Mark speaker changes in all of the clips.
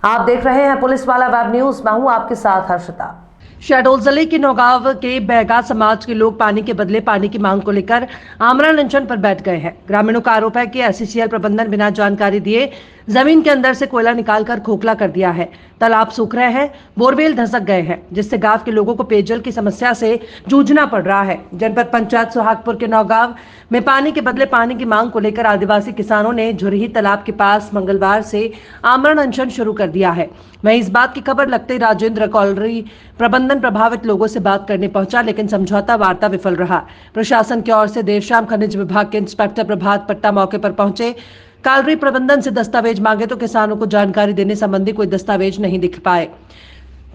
Speaker 1: आप देख रहे हैं पुलिस वाला वेब न्यूज। मैं हूं आपके साथ हर्षिता।
Speaker 2: शहडोल जिले के नौगांव के बैगा समाज के लोग पानी के बदले पानी की मांग को लेकर आमरण अनशन पर बैठ गए हैं। ग्रामीणों का आरोप है कि एससीसीएल प्रबंधन बिना जानकारी दिए जमीन के अंदर से कोयला निकालकर खोखला कर दिया है। तालाब सूख रहे हैं, बोरवेल धसक गए हैं, जिससे गांव के लोगों को पेयजल की समस्या से जूझना पड़ रहा है। जनपद पंचायत सुहागपुर के नौगांव में पानी के बदले पानी की मांग को लेकर आदिवासी किसानों ने झुरही तालाब के पास मंगलवार से आमरण अनशन शुरू कर दिया है। वहीं इस बात की खबर लगते ही राजेंद्र कॉलरी प्रबंधन प्रभावित लोगों से बात करने पहुंचा, लेकिन समझौता वार्ता विफल रहा। प्रशासन की ओर से देर शाम खनिज विभाग के इंस्पेक्टर प्रभात पट्टा मौके पर पहुंचे। कालरी प्रबंधन से दस्तावेज मांगे तो किसानों को जानकारी देने संबंधी कोई दस्तावेज नहीं दिख पाए।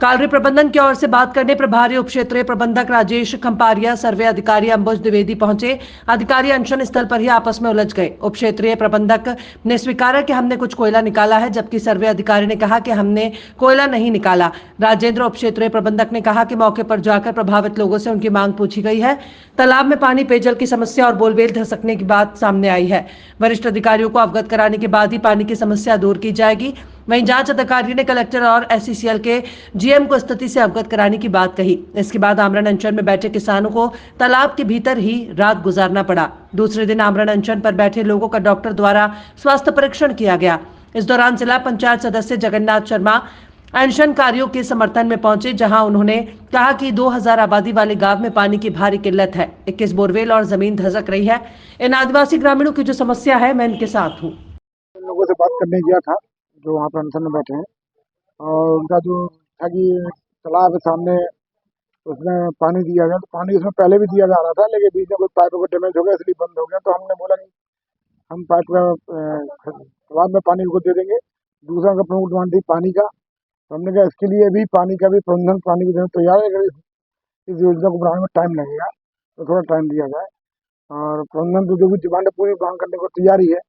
Speaker 2: कालरी प्रबंधन की ओर से बात करने प्रभारी उप क्षेत्रीय प्रबंधक राजेश खंपारिया, सर्वे अधिकारी अंबुज द्विवेदी पहुंचे। अधिकारी अनशन स्थल पर ही आपस में उलझ गए। उप क्षेत्रीय प्रबंधक ने स्वीकारा कि हमने कुछ कोयला निकाला है, जबकि सर्वे अधिकारी ने कहा कि हमने कोयला नहीं निकाला। राजेंद्र उप क्षेत्रीय प्रबंधक ने कहा कि मौके पर जाकर प्रभावित लोगों से उनकी मांग पूछी गई है। तालाब में पानी, पेयजल की समस्या और बोरवेल धसकने की बात सामने आई है। वरिष्ठ अधिकारियों को अवगत कराने के बाद ही पानी की समस्या दूर की जाएगी। वहीं जांच अधिकारी ने कलेक्टर और एससीसीएल के जीएम को स्थिति से अवगत कराने की बात कही। इसके बाद आमरण अनशन में बैठे किसानों को तालाब के भीतर ही रात गुजारना पड़ा। दूसरे दिन आमरण अनशन पर बैठे लोगों का डॉक्टर द्वारा स्वास्थ्य परीक्षण किया गया। इस दौरान जिला पंचायत सदस्य जगन्नाथ शर्मा अनशनकारियों के समर्थन में पहुंचे, जहां उन्होंने कहा कि 2000 आबादी वाले गांव में पानी की भारी किल्लत है। 21 बोरवेल और जमीन धसक रही है। इन आदिवासी ग्रामीणों की जो समस्या है, मैं इनके साथ हूँ।
Speaker 3: उन लोगों से बात करने गया था जो वहाँ पर अनशन में बैठे हैं, और उनका जो था कि तालाब है सामने, उसमें पानी दिया गया, तो पानी उसमें पहले भी दिया जा रहा था, लेकिन बीच में कुछ पाइपों का डैमेज हो गया इसलिए बंद हो गया। तो हमने बोला कि हम पाइप का तालाब में पानी उनको दे देंगे। दूसरा का प्रमुख डिमांड थी पानी का, तो हमने कहा इसके लिए भी पानी का भी प्रबंधन, पानी की देना तैयार है। अगर इस योजना को बनाने में टाइम लगेगा तो थोड़ा टाइम दिया जाए, और प्रबंधन तो जो भी डिमांड है पूरी मांग करने को तैयार ही है,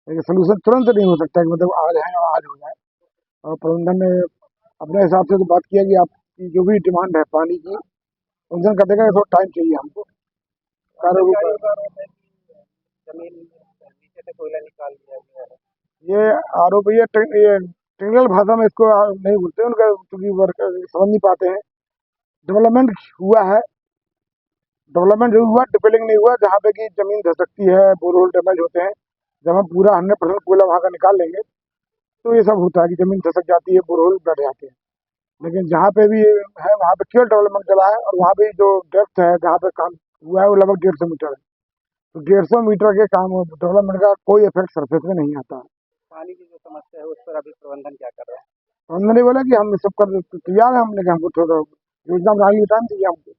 Speaker 3: लेकिन सोल्यूशन तुरंत नहीं हो सकता कि मतलब आज है और आज हो जाए। और प्रबंधन ने अपने हिसाब से तो बात किया कि आपकी जो भी डिमांड है पानी की, प्रबंधन कर देगा, थोड़ा टाइम चाहिए हमको। ये आरोप, ये टेक्निकल भाषा में इसको नहीं बोलते, उनका क्योंकि वर्कर समझ नहीं पाते हैं। डेवलपमेंट हुआ है, डेवलपमेंट जो हुआ डिपेलिंग नहीं हुआ, जहाँ पे कि जमीन धसकती है, बोरहोल डैमेज होते हैं। जब हम पूरा 100% कोयला वहाँ का निकाल लेंगे तो ये सब होता है कि जमीन धसक जाती है, बोरहोल बैठ जाते हैं। लेकिन जहाँ पे भी है वहाँ पे केवल डेवलपमेंट चला है, और वहाँ पे जो डेप्थ है जहाँ पे काम हुआ है वो लगभग 150 मीटर है। तो 150 मीटर के काम डेवलपमेंट का कोई इफेक्ट सरफेस में नहीं आता है।
Speaker 4: पानी की जो समस्या है उस पर अभी प्रबंधन क्या कर रहा है?
Speaker 3: तो हमने बोला कि हम सब कर तैयार है, हमने कहा हमको थोड़ा योजना बनाने की टाइम चाहिए हमको।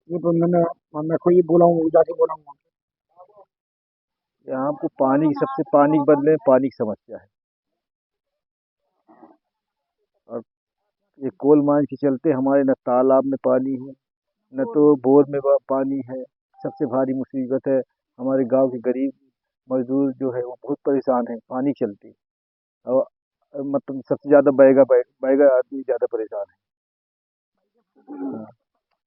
Speaker 3: ये प्रबंधन ने, मैं कोई बोला हूँ जाके बोला हूँ।
Speaker 4: यहाँ आपको पानी सबसे पानी के बदले पानी की समस्या है, और ये कोल माइन के चलते हमारे न तालाब में पानी है, न तो बोर में पानी है। सबसे भारी मुसीबत है, हमारे गांव के गरीब मजदूर जो है वो बहुत परेशान है पानी के चलते। और मतलब सबसे ज़्यादा बैगा बैगा आदमी ज़्यादा परेशान है। हाँ,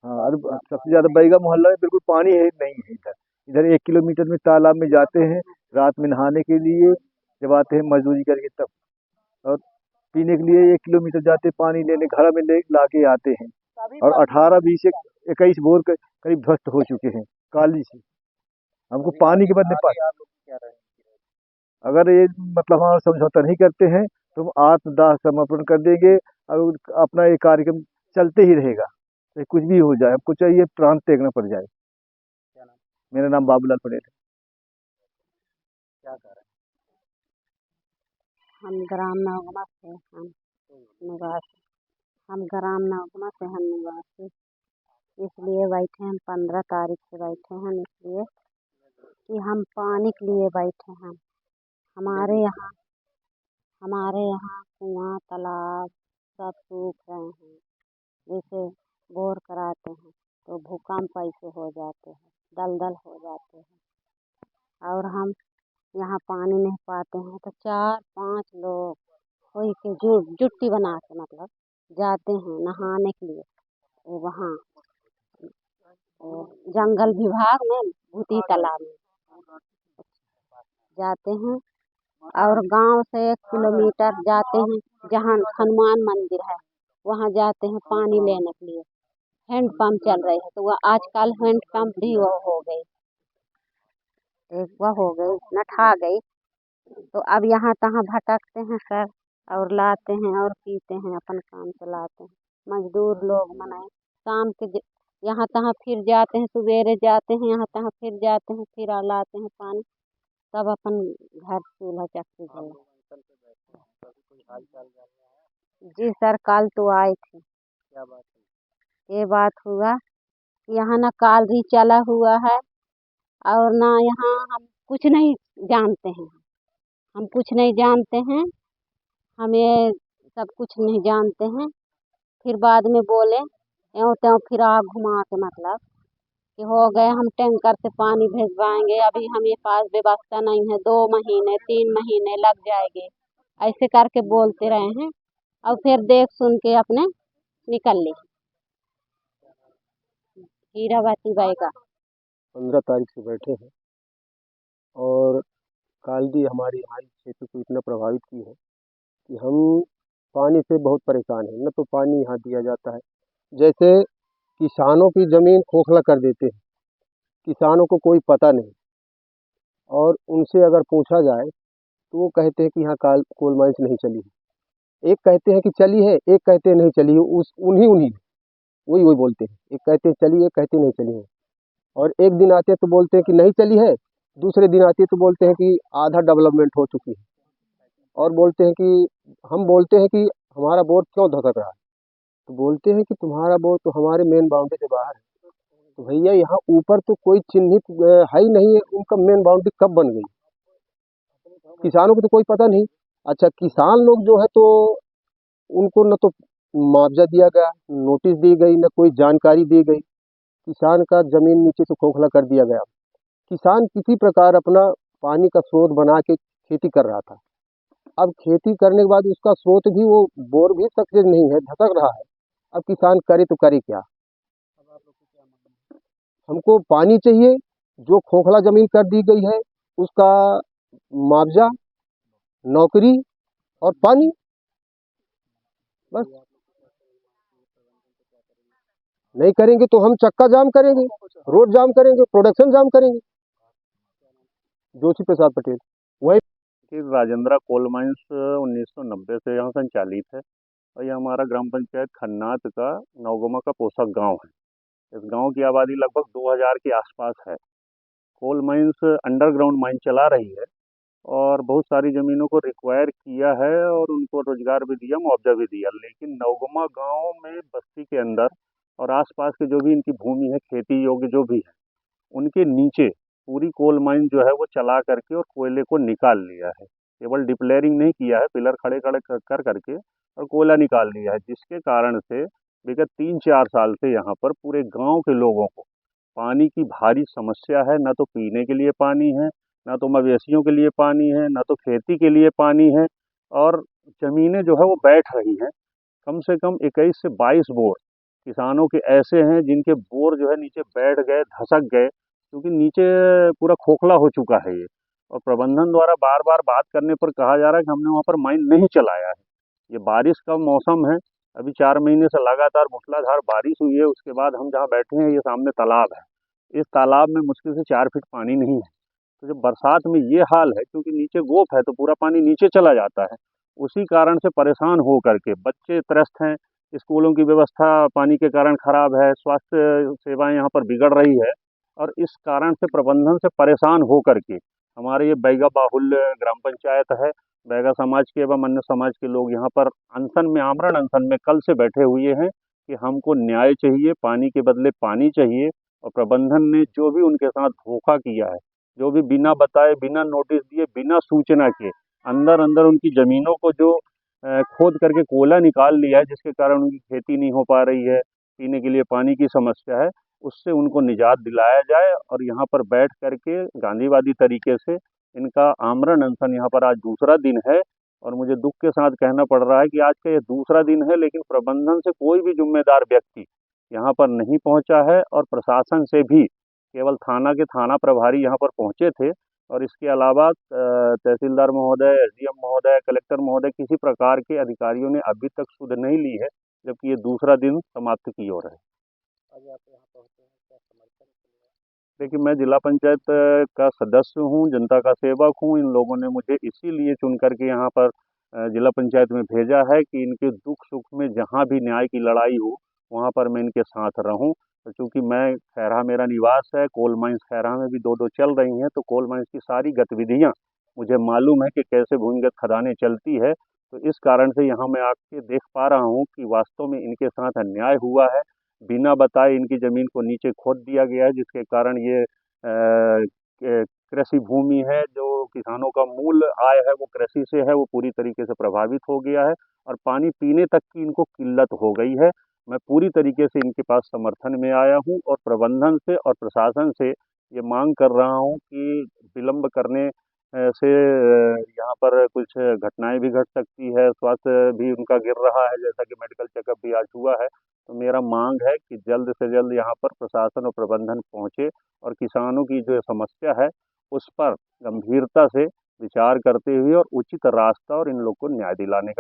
Speaker 4: हाँ, अरे सबसे ज़्यादा बैगा मोहल्ला में बिल्कुल पानी है नहीं है इधर। इधर 1 किलोमीटर में तालाब में जाते हैं रात में नहाने के लिए, जब आते हैं मजदूरी करके तब। और पीने के लिए 1 किलोमीटर जाते पानी लेने, घर में ले ला के आते हैं। और 18 20 21 बोर करीब ध्वस्त हो चुके हैं काली से। हमको पानी के बदले पानी, अगर ये मतलब हमारा समझौता नहीं करते हैं तो हम आत्मदाह समर्पण कर देंगे, और अपना ये कार्यक्रम चलते ही रहेगा, चाहे कुछ भी हो जाए। हमको चाहिए प्राण त्यागना पड़ जाए। मेरा नाम बाबूलाल पटेल है। क्या कर रहे
Speaker 5: हम ग्राम नवगमा से हम निवासी हम ग्राम नवगमा से हम निवासी इसलिए बैठे हैं, 15 तारीख से बैठे हैं, इसलिए कि हम पानी के लिए बैठे हैं। हमारे यहाँ कुआं तालाब सब सूख रहे हैं। जैसे बोर कराते हैं तो भूकंप ऐसे हो जाते हैं, दलदल हो जाते हैं, और हम यहाँ पानी नहीं पाते हैं। तो 4-5 लोग कोई के जुट्टी बना के मतलब जाते हैं नहाने के लिए। वो वहाँ जंगल विभाग में भूती तालाब में जाते हैं, और गांव से 1 किलोमीटर जाते हैं, जहाँ हनुमान मंदिर है वहाँ जाते हैं पानी लेने के लिए। हैंडपंप चल रहे हैं तो वह आजकल हैंडपंप भी वो हो गए, एक वह हो गई नठा गई। तो अब यहाँ तहाँ भटकते हैं सर, और लाते हैं और पीते हैं, अपन काम चलाते हैं। मजदूर लोग मनाए शाम के यहाँ तहाँ फिर जाते हैं, सवेरे जाते हैं यहाँ तहाँ फिर जाते हैं, फिर लाते हैं पानी, तब अपन घर चूल्हा चक्की जला। जी सर, कल तो आए थे। ये बात हुआ कि यहाँ ना कालरी चला हुआ है, और ना यहाँ हम कुछ नहीं जानते हैं, हम कुछ नहीं जानते हैं, हमें सब कुछ नहीं जानते हैं। फिर बाद में बोले त्यों त्यों फिर घुमा के मतलब कि हो गए, हम टैंकर से पानी भिजवाएंगे, अभी हमें पास व्यवस्था नहीं है, 2 महीने 3 महीने लग जाएंगे, ऐसे करके बोलते रहे हैं। और फिर देख सुन के अपने निकल ली हीरावती बाई का।
Speaker 4: 15 तारीख से बैठे हैं और कालडी हमारे हमारी क्षेत्र को इतना प्रभावित की है कि हम पानी से बहुत परेशान हैं। न तो पानी यहाँ दिया जाता है, जैसे किसानों की ज़मीन खोखला कर देते हैं, किसानों को कोई पता नहीं, और उनसे अगर पूछा जाए तो वो कहते हैं कि यहाँ कोल माइंस नहीं चली है। एक कहते हैं कि चली है, एक कहते हैं नहीं चली है। उस उन्हीं उन्हीं वही वही बोलते हैं, एक कहते हैं चली है, एक कहते हैं नहीं चली है। और एक दिन आते हैं तो बोलते हैं कि नहीं चली है, दूसरे दिन आती है तो बोलते हैं कि आधा डेवलपमेंट हो चुकी है, और बोलते हैं कि हम बोलते हैं कि हमारा बोर क्यों धसक रहा है, तो बोलते हैं कि तुम्हारा बोर तो हमारे मेन बाउंड्री से बाहर है। तो भैया यहाँ ऊपर तो कोई चिन्हित है ही नहीं है, उनका मेन बाउंड्री कब बन गई, किसानों को तो कोई पता नहीं। अच्छा, किसान लोग जो है तो उनको न तो मुआवजा दिया गया, नोटिस दी गई, न कोई जानकारी दी गई। किसान का जमीन नीचे से खोखला कर दिया गया। किसान किसी प्रकार अपना पानी का स्रोत बना के खेती कर रहा था। अब खेती करने के बाद उसका स्रोत भी, वो बोर भी सक्सेस नहीं है, धसक रहा है। अब किसान करे तो करे क्या। हमको पानी चाहिए, जो खोखला जमीन कर दी गई है उसका मुआवजा, नौकरी और पानी, बस। नहीं करेंगे तो हम चक्का जाम करेंगे, रोड जाम करेंगे, प्रोडक्शन जाम करेंगे। जोशी प्रसाद पटेल, वही
Speaker 6: कि राजेंद्रा कोल माइंस 1990 से यहाँ संचालित है, और ये हमारा ग्राम पंचायत खन्नात का नौगोमा का पोषक गांव है। इस गांव की आबादी लगभग 2000 के आसपास है। कोल माइंस अंडरग्राउंड माइन चला रही है, और बहुत सारी ज़मीनों को रिक्वायर किया है, और उनको रोजगार भी दिया, मुआवजा भी दिया। लेकिन नौगोमा गांव में बस्ती के अंदर और आसपास के जो भी इनकी भूमि है, खेती योग्य जो भी है, उनके नीचे पूरी कोल माइन जो है वो चला करके और कोयले को निकाल लिया है। केवल डिप्लेयरिंग नहीं किया है, पिलर खड़े खड़े कर करके और कोयला निकाल लिया है, जिसके कारण से विगत 3-4 साल से यहाँ पर पूरे गांव के लोगों को पानी की भारी समस्या है। ना तो पीने के लिए पानी है, ना तो मवेशियों के लिए पानी है, ना तो खेती के लिए पानी है, और ज़मीनें जो है वो बैठ रही हैं। कम से कम 21 से 22 बोर किसानों के ऐसे हैं जिनके बोर जो है नीचे बैठ गए, धसक गए, क्योंकि नीचे पूरा खोखला हो चुका है ये। और प्रबंधन द्वारा बार बार बात करने पर कहा जा रहा है कि हमने वहाँ पर माइन नहीं चलाया है। ये बारिश का मौसम है, अभी 4 महीने से लगातार मूसलाधार बारिश हुई है। उसके बाद हम जहाँ बैठे हैं, ये सामने तालाब है, इस तालाब में मुश्किल से 4 फीट पानी नहीं है। तो जब बरसात में ये हाल है, क्योंकि नीचे गोप है तो पूरा पानी नीचे चला जाता है, उसी कारण से परेशान हो करके बच्चे त्रस्त हैं। स्कूलों की व्यवस्था पानी के कारण खराब है, स्वास्थ्य सेवाएं यहाँ पर बिगड़ रही है, और इस कारण से प्रबंधन से परेशान हो करके हमारे ये बैगा बाहुल्य ग्राम पंचायत है, बैगा समाज के एवं अन्य समाज के लोग यहाँ पर अनशन में, आमरण अनशन में कल से बैठे हुए हैं कि हमको न्याय चाहिए, पानी के बदले पानी चाहिए। और प्रबंधन ने जो भी उनके साथ धोखा किया है, जो भी बिना बताए, बिना नोटिस दिए, बिना सूचना के अंदर अंदर उनकी ज़मीनों को जो खोद करके कोयला निकाल लिया है, जिसके कारण उनकी खेती नहीं हो पा रही है, पीने के लिए पानी की समस्या है, उससे उनको निजात दिलाया जाए। और यहाँ पर बैठ करके गांधीवादी तरीके से इनका आमरण अनशन यहाँ पर आज दूसरा दिन है। और मुझे दुख के साथ कहना पड़ रहा है कि आज का ये दूसरा दिन है, लेकिन प्रबंधन से कोई भी जिम्मेदार व्यक्ति यहाँ पर नहीं पहुँचा है, और प्रशासन से भी केवल थाना के थाना प्रभारी यहाँ पर पहुँचे थे, और इसके अलावा तहसीलदार महोदय, एसडीएम महोदय, कलेक्टर महोदय किसी प्रकार के अधिकारियों ने अभी तक सुध नहीं ली है, जबकि ये दूसरा दिन समाप्ति की ओर है। देखिए, मैं जिला पंचायत का सदस्य हूँ, जनता का सेवक हूँ। इन लोगों ने मुझे इसीलिए चुन करके यहाँ पर जिला पंचायत में भेजा है कि इनके दुख सुख में जहाँ भी न्याय की लड़ाई हो वहाँ पर मैं इनके साथ रहूँ। तो चूँकि मैं खैरा मेरा निवास है, कोल माइंस खैरा में भी दो चल रही हैं, तो कोल माइंस की सारी गतिविधियाँ मुझे मालूम है कि कैसे भूमिगत खदानें चलती है। तो इस कारण से यहाँ मैं आके देख पा रहा हूँ कि वास्तव में इनके साथ अन्याय हुआ है। बिना बताए इनकी ज़मीन को नीचे खोद दिया गया है, जिसके कारण ये कृषि भूमि है, जो किसानों का मूल आय है वो कृषि से है, वो पूरी तरीके से प्रभावित हो गया है और पानी पीने तक की इनको किल्लत हो गई है। मैं पूरी तरीके से इनके पास समर्थन में आया हूँ और प्रबंधन से और प्रशासन से ये मांग कर रहा हूँ कि विलंब करने से यहाँ पर कुछ घटनाएं भी घट सकती है, स्वास्थ्य भी उनका गिर रहा है, जैसा कि मेडिकल चेकअप भी आज हुआ है। तो मेरा मांग है कि जल्द से जल्द यहाँ पर प्रशासन और प्रबंधन पहुँचे और किसानों की जो समस्या है उस पर गंभीरता से विचार करते हुए और उचित रास्ता और इन लोग को न्याय दिलाने का